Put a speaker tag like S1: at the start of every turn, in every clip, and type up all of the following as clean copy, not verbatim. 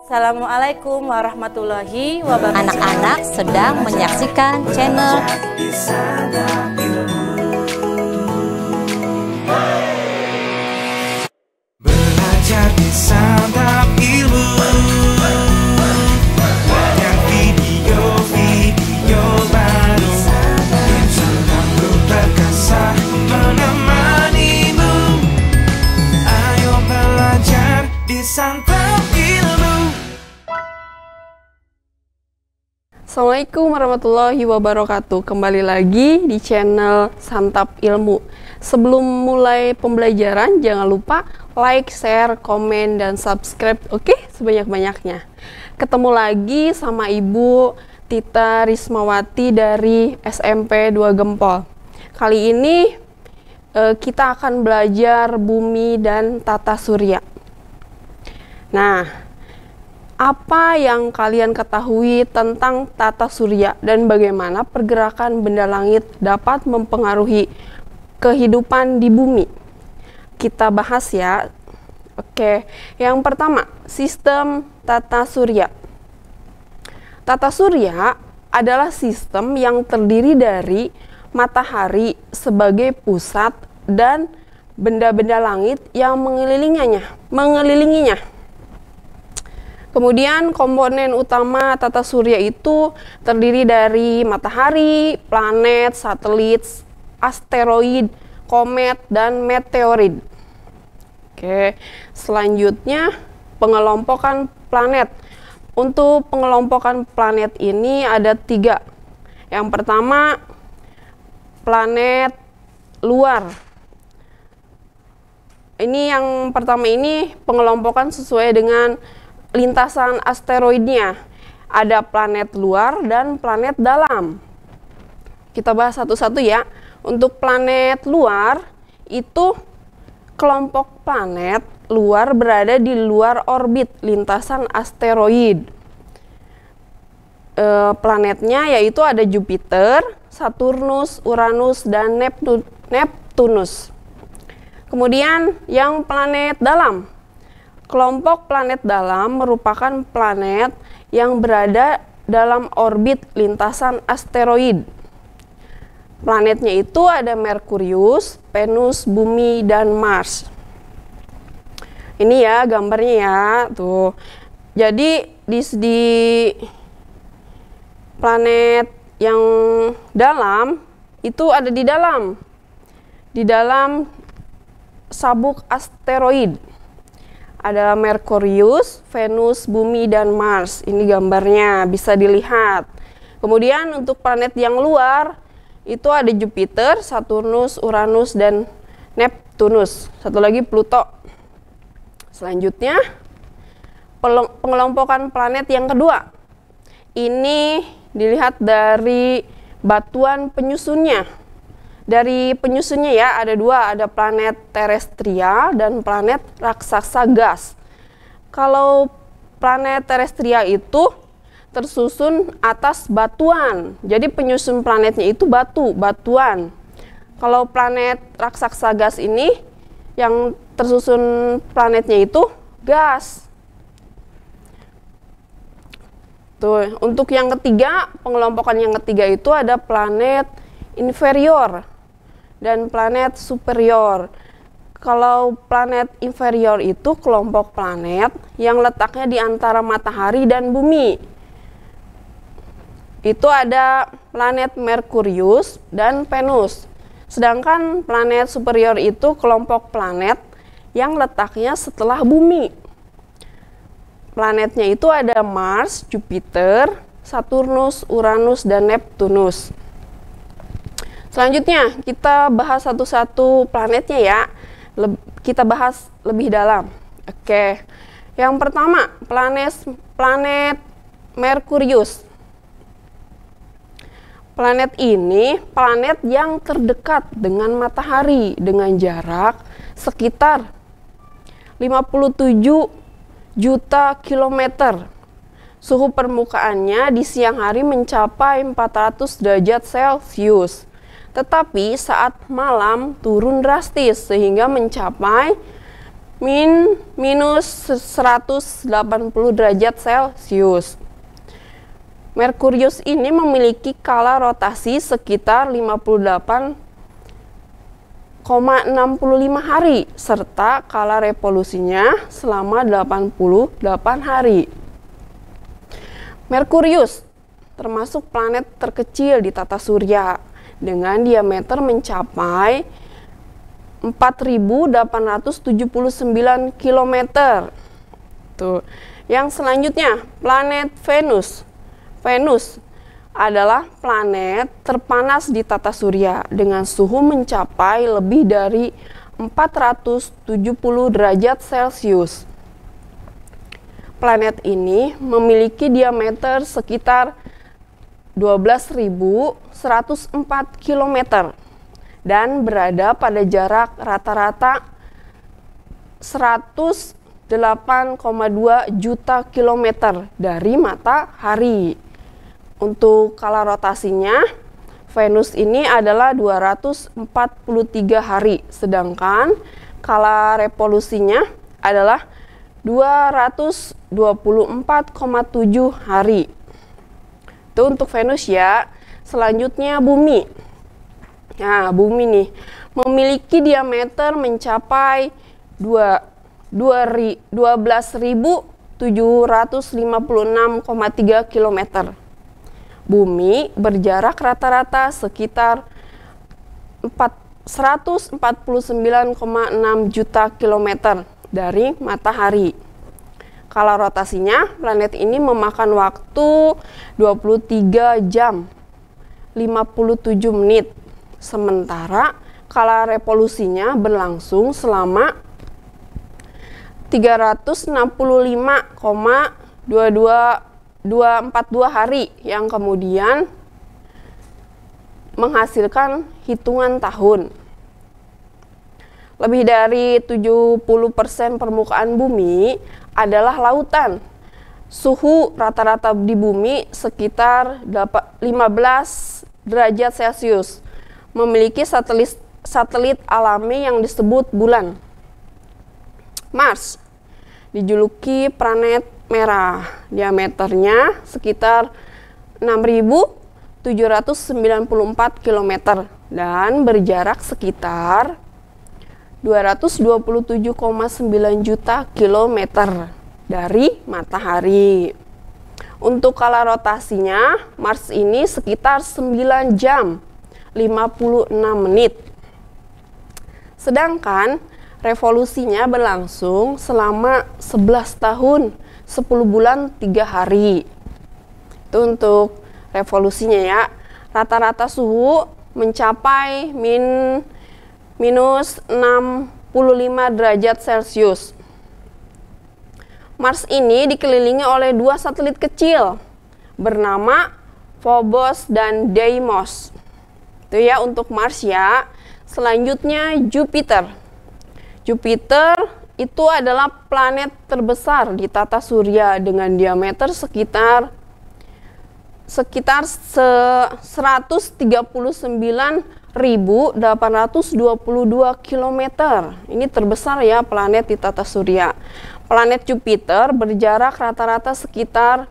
S1: Assalamualaikum warahmatullahi wabarakatuh.
S2: Anak-anak sedang menyaksikan channel
S3: Belajar di Santap Ilmu. Banyak video baru yang selalu perkasa menemanimu. Ayo belajar di Santap Ilmu.
S4: Assalamualaikum warahmatullahi wabarakatuh. Kembali lagi di channel Santap Ilmu. Sebelum mulai pembelajaran, jangan lupa like, share, komen, dan subscribe. Oke, sebanyak-banyaknya. Ketemu lagi sama Ibu Tita Rismawati dari SMP 2 Gempol. Kali ini kita akan belajar bumi dan tata surya. Nah, apa yang kalian ketahui tentang tata surya dan bagaimana pergerakan benda langit dapat mempengaruhi kehidupan di bumi? Kita bahas ya. Oke, yang pertama, sistem tata surya. Tata surya adalah sistem yang terdiri dari matahari sebagai pusat dan benda-benda langit yang mengelilinginya. Kemudian komponen utama tata surya itu terdiri dari matahari, planet, satelit, asteroid, komet, dan meteorit. Oke, selanjutnya pengelompokan planet. Untuk pengelompokan planet ini ada 3. Yang pertama, planet luar. Ini yang pertama ini pengelompokan sesuai dengan lintasan asteroidnya. Ada planet luar dan planet dalam. Kita bahas satu-satu ya. Untuk planet luar, itu kelompok planet luar berada di luar orbit lintasan asteroid. Planetnya yaitu ada Jupiter, Saturnus, Uranus, dan Neptunus. Kemudian yang planet dalam. Kelompok planet dalam merupakan planet yang berada dalam orbit lintasan asteroid. Planetnya itu ada Merkurius, Venus, Bumi, dan Mars. Ini ya gambarnya ya, tuh. Jadi di planet yang dalam itu ada di dalam sabuk asteroid. Ada Merkurius, Venus, Bumi, dan Mars. Ini gambarnya, bisa dilihat. Kemudian untuk planet yang luar, itu ada Jupiter, Saturnus, Uranus, dan Neptunus. Satu lagi Pluto. Selanjutnya, pengelompokan planet yang kedua. Ini dilihat dari batuan penyusunnya. Dari penyusunnya ya, ada 2, ada planet terrestrial dan planet raksasa gas. Kalau planet terrestrial itu tersusun atas batuan, jadi penyusun planetnya itu batuan. Kalau planet raksasa gas ini, yang tersusun planetnya itu gas. Tuh, untuk yang ketiga, pengelompokan yang ketiga itu ada planet inferior dan planet superior. Kalau planet inferior itu kelompok planet yang letaknya di antara matahari dan bumi. Itu ada planet Merkurius dan Venus. Sedangkan planet superior itu kelompok planet yang letaknya setelah bumi. Planetnya itu ada Mars, Jupiter, Saturnus, Uranus, dan Neptunus. Selanjutnya, kita bahas satu-satu planetnya ya. Kita bahas lebih dalam. Oke. Yang pertama, planet Merkurius. Planet ini planet yang terdekat dengan matahari dengan jarak sekitar 57 juta kilometer. Suhu permukaannya di siang hari mencapai 400 derajat Celcius. Tetapi saat malam turun drastis sehingga mencapai minus 180 derajat Celcius. Merkurius ini memiliki kala rotasi sekitar 58,65 hari serta kala revolusinya selama 88 hari. Merkurius termasuk planet terkecil di tata surya dengan diameter mencapai 4.879 km. Tuh. Yang selanjutnya, planet Venus. Venus adalah planet terpanas di tata surya dengan suhu mencapai lebih dari 470 derajat Celcius. Planet ini memiliki diameter sekitar 12.104 km dan berada pada jarak rata-rata 108,2 juta kilometer dari matahari. Untuk kala rotasinya, Venus ini adalah 243 hari, sedangkan kala revolusinya adalah 224,7 hari. Itu untuk Venus ya. Selanjutnya Bumi. Nah, Bumi nih memiliki diameter mencapai 12.756,3 km. Bumi berjarak rata-rata sekitar 149,6 juta kilometer dari matahari. Kala rotasinya, planet ini memakan waktu 23 jam 57 menit. Sementara kala revolusinya berlangsung selama 365,242 hari yang kemudian menghasilkan hitungan tahun. Lebih dari 70% permukaan bumi adalah lautan. Suhu rata-rata di bumi sekitar 15 derajat Celcius. Memiliki satelit alami yang disebut bulan. Mars dijuluki planet merah. Diameternya sekitar 6.794 km dan berjarak sekitar 227,9 juta kilometer dari matahari. Untuk kala rotasinya, Mars ini sekitar 9 jam 56 menit. Sedangkan revolusinya berlangsung selama 11 tahun, 10 bulan, 3 hari. Itu untuk revolusinya ya. Rata-rata suhu mencapai minus 65 derajat Celcius. Mars ini dikelilingi oleh 2 satelit kecil bernama Phobos dan Deimos. Itu ya untuk Mars ya. Selanjutnya Jupiter. Jupiter itu adalah planet terbesar di tata surya dengan diameter sekitar 139.822 km. Ini terbesar ya planet di tata surya. Planet Jupiter berjarak rata-rata sekitar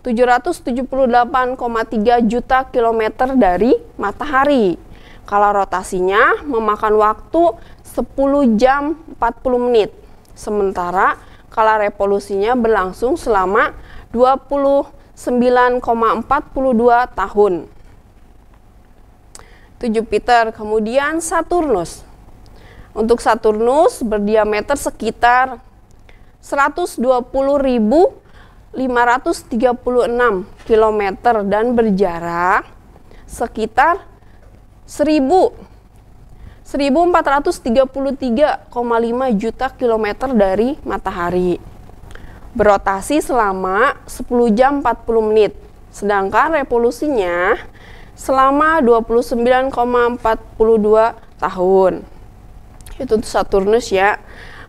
S4: 778,3 juta kilometer dari matahari. Kala rotasinya memakan waktu 10 jam 40 menit. Sementara kala revolusinya berlangsung selama 29,42 tahun. Itu Jupiter. Kemudian Saturnus. Untuk Saturnus berdiameter sekitar 120.536 km dan berjarak sekitar 1.433,5 juta kilometer dari matahari. Berotasi selama 10 jam 40 menit. Sedangkan revolusinya selama 29,42 tahun. Itu untuk Saturnus ya.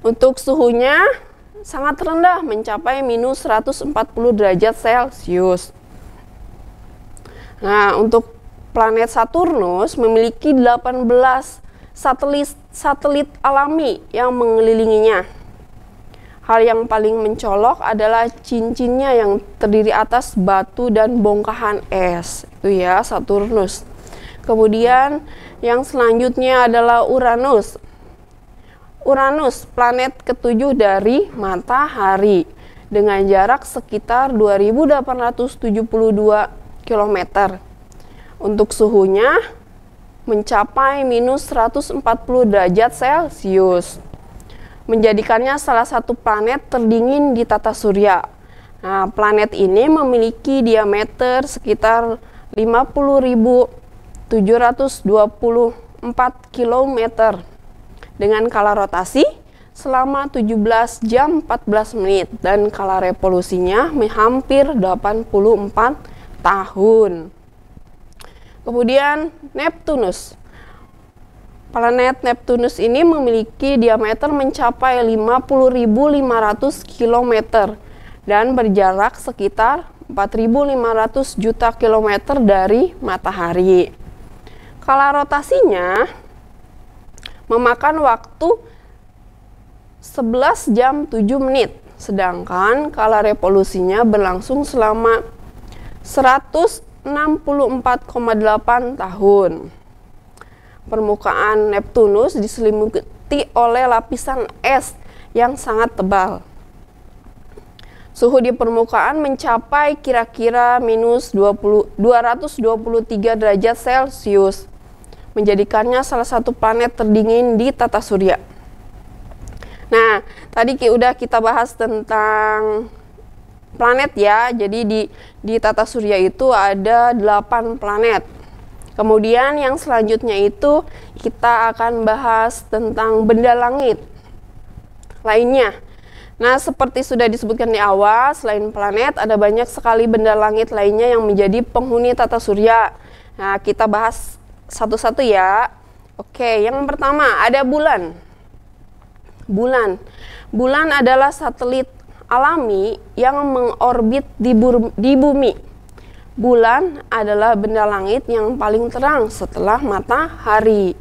S4: Untuk suhunya sangat rendah, mencapai minus 140 derajat Celcius. Nah, untuk planet Saturnus memiliki 18 satelit alami yang mengelilinginya. Hal yang paling mencolok adalah cincinnya yang terdiri atas batu dan bongkahan es. Itu ya, Saturnus. Kemudian yang selanjutnya adalah Uranus. Uranus, planet ketujuh dari Matahari dengan jarak sekitar 2872 km. Untuk suhunya mencapai minus 140 derajat Celcius, menjadikannya salah satu planet terdingin di tata surya. Nah, planet ini memiliki diameter sekitar 50.724 km dengan kala rotasi selama 17 jam 14 menit dan kala revolusinya hampir 84 tahun. Kemudian Neptunus. Planet Neptunus ini memiliki diameter mencapai 50.500 km dan berjarak sekitar 4.500 juta kilometer dari Matahari. Kala rotasinya memakan waktu 11 jam 7 menit, sedangkan kala revolusinya berlangsung selama 164,8 tahun. Permukaan Neptunus diselimuti oleh lapisan es yang sangat tebal. Suhu di permukaan mencapai kira-kira minus 223 derajat Celcius, menjadikannya salah satu planet terdingin di tata surya. Nah, tadi udah kita bahas tentang planet ya. Jadi di tata surya itu ada 8 planet. Kemudian yang selanjutnya itu kita akan bahas tentang benda langit lainnya. Nah, seperti sudah disebutkan di awal, selain planet ada banyak sekali benda langit lainnya yang menjadi penghuni tata surya. Nah, kita bahas satu-satu ya. Oke, yang pertama ada bulan. Bulan adalah satelit alami yang mengorbit di bumi. Bulan adalah benda langit yang paling terang setelah matahari.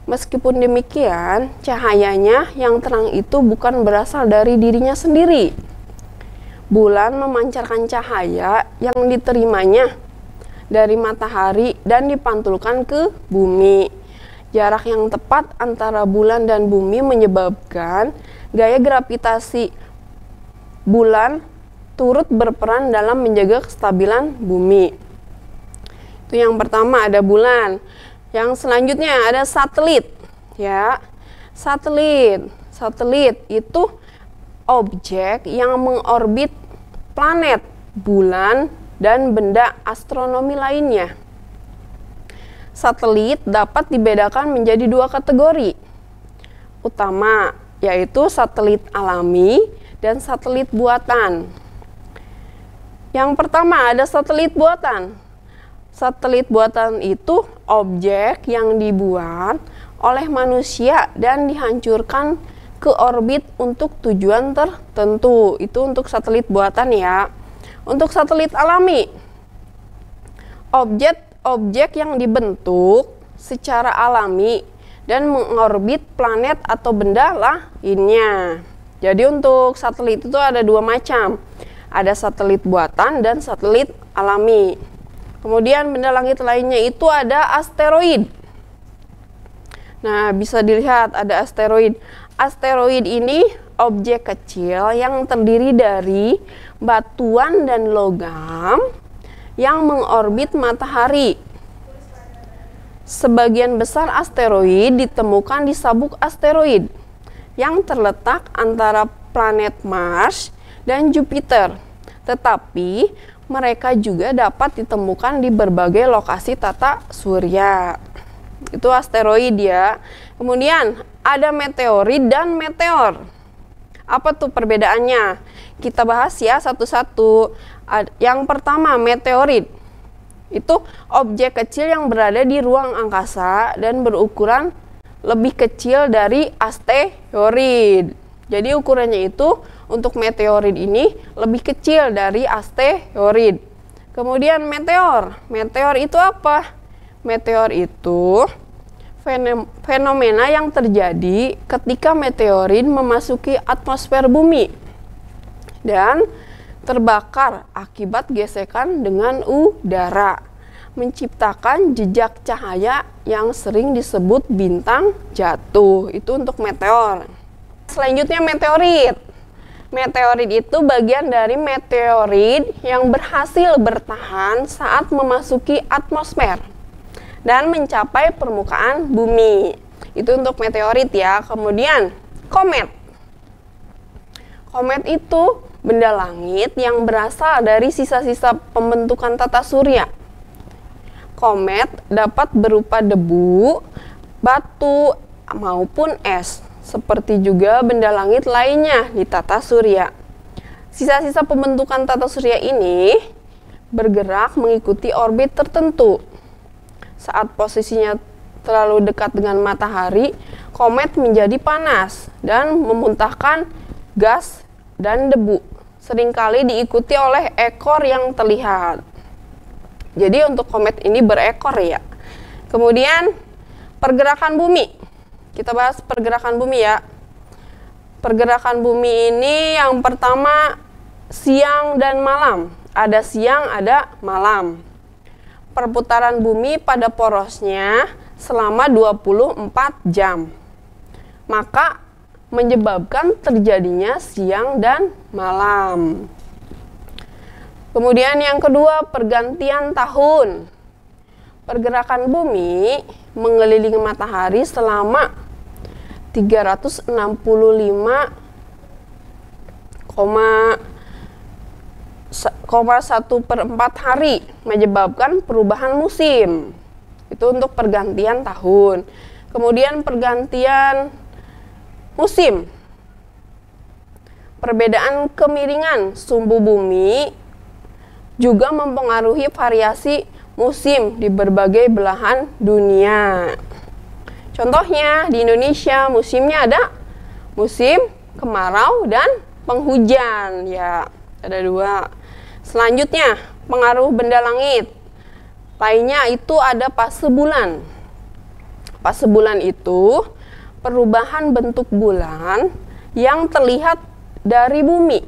S4: Meskipun demikian, cahayanya yang terang itu bukan berasal dari dirinya sendiri. Bulan memancarkan cahaya yang diterimanya dari matahari dan dipantulkan ke bumi. Jarak yang tepat antara bulan dan bumi menyebabkan gaya gravitasi bulan turut berperan dalam menjaga kestabilan bumi. Itu yang pertama, ada bulan. Yang selanjutnya ada satelit. Ya, satelit itu objek yang mengorbit planet, bulan, dan benda astronomi lainnya. Satelit dapat dibedakan menjadi 2 kategori utama, yaitu satelit alami dan satelit buatan. Yang pertama ada satelit buatan. Satelit buatan itu objek yang dibuat oleh manusia dan dihancurkan ke orbit untuk tujuan tertentu. Itu untuk satelit buatan ya. Untuk satelit alami, objek yang dibentuk secara alami dan mengorbit planet atau benda lainnya. Jadi untuk satelit itu ada 2 macam. Ada satelit buatan dan satelit alami. Kemudian benda langit lainnya itu ada asteroid. Nah, bisa dilihat ada asteroid. Asteroid ini objek kecil yang terdiri dari batuan dan logam yang mengorbit matahari. Sebagian besar asteroid ditemukan di sabuk asteroid yang terletak antara planet Mars dan Jupiter, tetapi mereka juga dapat ditemukan di berbagai lokasi tata surya. Itu asteroid ya. Kemudian ada meteorit dan meteor. Apa tuh perbedaannya? Kita bahas ya satu-satu. Yang pertama, meteorit. Itu objek kecil yang berada di ruang angkasa dan berukuran lebih kecil dari asteroid. Jadi ukurannya itu untuk meteorit ini lebih kecil dari asteroid. Kemudian meteor. Meteor itu apa? Meteor itu fenomena yang terjadi ketika meteorit memasuki atmosfer bumi. dan terbakar akibat gesekan dengan udara, menciptakan jejak cahaya yang sering disebut bintang jatuh. Itu untuk meteor. Selanjutnya meteorit. Meteorit itu bagian dari meteorit yang berhasil bertahan saat memasuki atmosfer dan mencapai permukaan bumi. Itu untuk meteorit ya. Kemudian komet. Komet itu benda langit yang berasal dari sisa-sisa pembentukan tata surya. Komet dapat berupa debu, batu, maupun es, seperti juga benda langit lainnya di tata surya. Sisa-sisa pembentukan tata surya ini bergerak mengikuti orbit tertentu. Saat posisinya terlalu dekat dengan matahari, komet menjadi panas dan memuntahkan gas dan debu, seringkali diikuti oleh ekor yang terlihat. Jadi untuk komet ini berekor ya. Kemudian pergerakan bumi. Kita bahas pergerakan bumi ya. Pergerakan bumi ini yang pertama siang dan malam. Ada siang, ada malam. Perputaran bumi pada porosnya selama 24 jam. Maka menyebabkan terjadinya siang dan malam. Kemudian yang kedua, pergantian tahun. Pergerakan bumi mengelilingi matahari selama 365,1/4 hari, menyebabkan perubahan musim. Itu untuk pergantian tahun. Kemudian pergantian musim. Perbedaan kemiringan sumbu bumi juga mempengaruhi variasi musim di berbagai belahan dunia. Contohnya di Indonesia musimnya ada musim kemarau dan penghujan ya, ada dua. Selanjutnya pengaruh benda langit lainnya itu ada fase bulan. Fase bulan itu perubahan bentuk bulan yang terlihat dari bumi,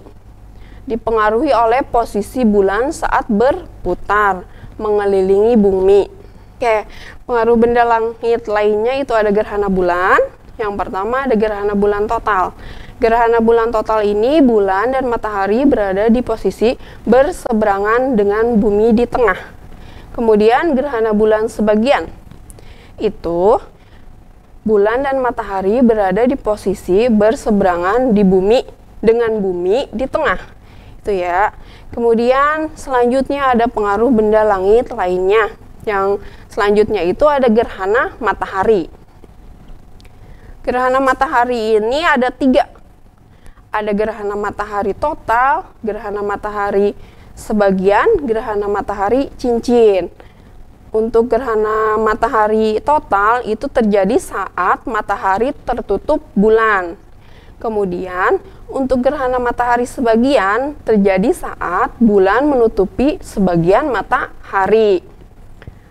S4: dipengaruhi oleh posisi bulan saat berputar mengelilingi bumi. Oke, pengaruh benda langit lainnya itu ada gerhana bulan. Yang pertama ada gerhana bulan total. Gerhana bulan total ini bulan dan matahari berada di posisi berseberangan dengan bumi di tengah. Kemudian gerhana bulan sebagian. Itu bulan dan matahari berada di posisi berseberangan di bumi dengan bumi di tengah. Itu ya. Kemudian selanjutnya ada pengaruh benda langit lainnya. Yang selanjutnya itu ada gerhana matahari. Gerhana matahari ini ada 3. Ada gerhana matahari total, gerhana matahari sebagian, gerhana matahari cincin. Untuk gerhana matahari total itu terjadi saat matahari tertutup bulan. Kemudian untuk gerhana matahari sebagian terjadi saat bulan menutupi sebagian matahari.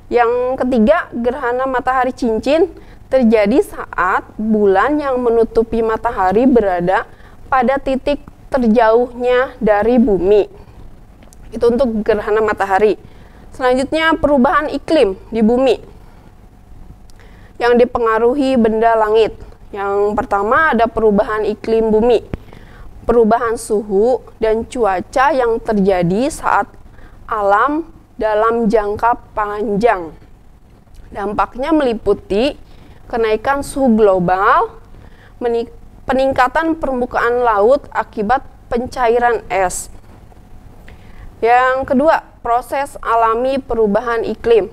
S4: Yang ketiga, gerhana matahari cincin terjadi saat bulan yang menutupi matahari berada pada titik terjauhnya dari bumi. Itu untuk gerhana matahari. Selanjutnya perubahan iklim di bumi yang dipengaruhi benda langit. Yang pertama ada perubahan iklim bumi, perubahan suhu dan cuaca yang terjadi saat alam dalam jangka panjang. Dampaknya meliputi kenaikan suhu global, peningkatan permukaan laut akibat pencairan es. Yang kedua, proses alami perubahan iklim.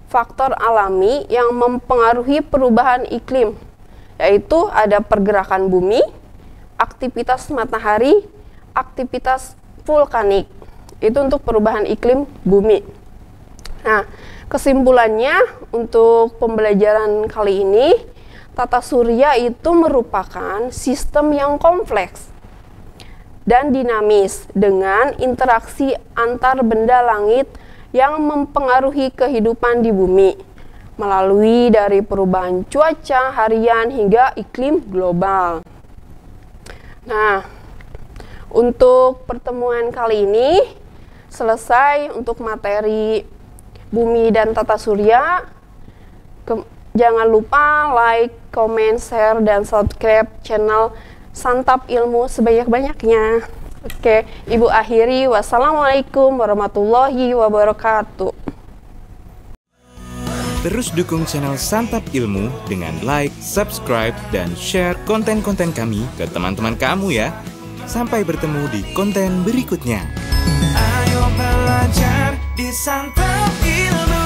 S4: Faktor alami yang mempengaruhi perubahan iklim yaitu ada pergerakan bumi, aktivitas matahari, aktivitas vulkanik. Itu untuk perubahan iklim bumi. Nah, kesimpulannya untuk pembelajaran kali ini, tata surya itu merupakan sistem yang kompleks dan dinamis dengan interaksi antar benda langit yang mempengaruhi kehidupan di bumi melalui dari perubahan cuaca harian hingga iklim global. Nah, Untuk pertemuan kali ini selesai untuk materi bumi dan tata surya. Jangan lupa like, comment, share, dan subscribe channel Santap Ilmu sebanyak-banyaknya. Oke, Ibu akhiri. Wassalamualaikum warahmatullahi wabarakatuh.
S5: Terus dukung channel Santap Ilmu dengan like, subscribe, dan share konten-konten kami ke teman-teman kamu ya. Sampai bertemu di konten berikutnya.
S3: Ayo belajar di Santap Ilmu.